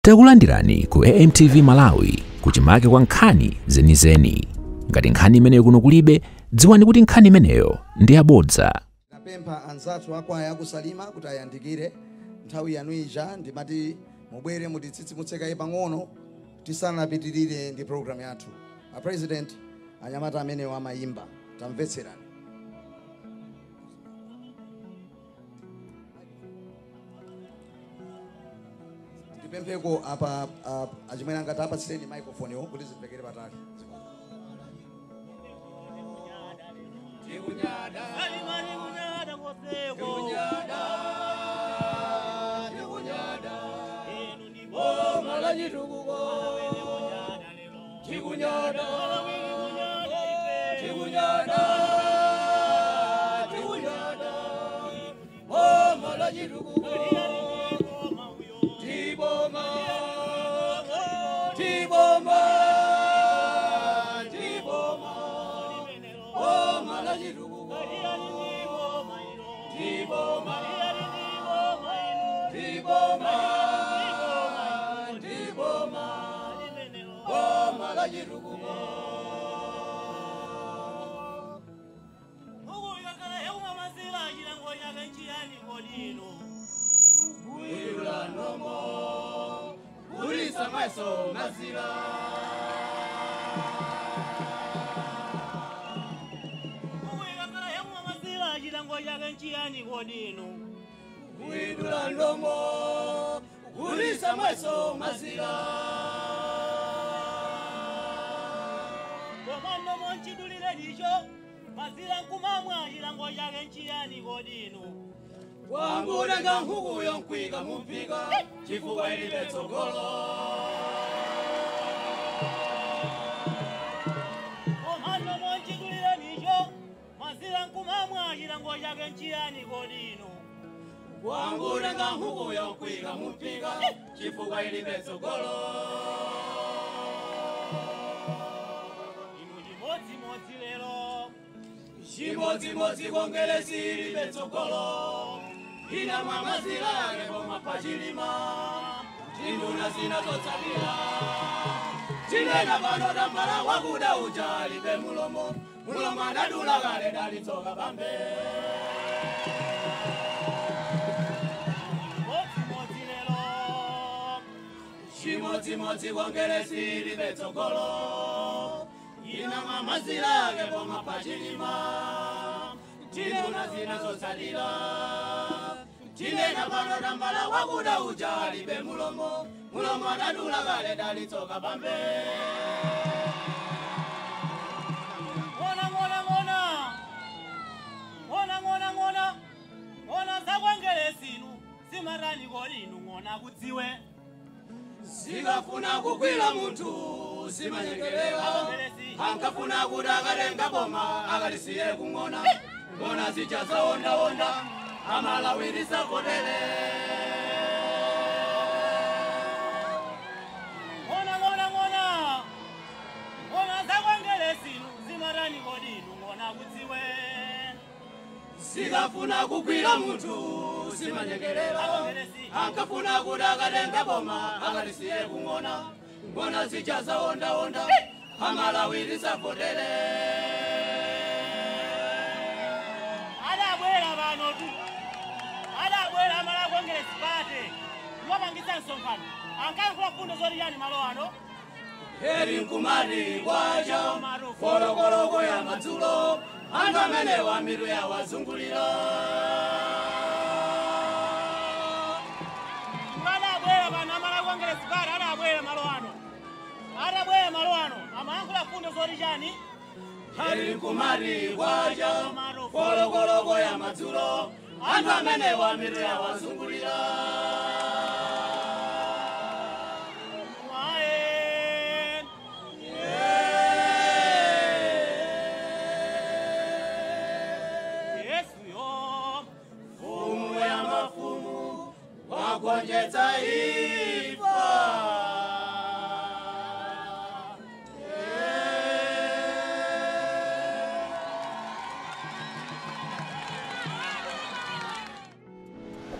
Takulandirani ku AMTV Malawi kuchimake kwa nkhani zenizeni. Ngati nkhani imeneyo kuno kulibe, dziwani kuti nkhani imeneyo ndi abodza. Napempha anzathu akwaya akusalima kuti ayandikire nthawi yanu ija ndimati mubwere mutitsitsimutse pang'ono tisanapitirire ndi program yathu. A president anyamata ameneyo amayimba tamvetserani. Ndipempheko apa achimwena ngati apatseni microphone yo kuti zipekere patali. Tikunyada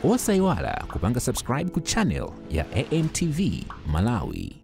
Osayiwala kupanga subscribe ku channel ya AMTV Malawi.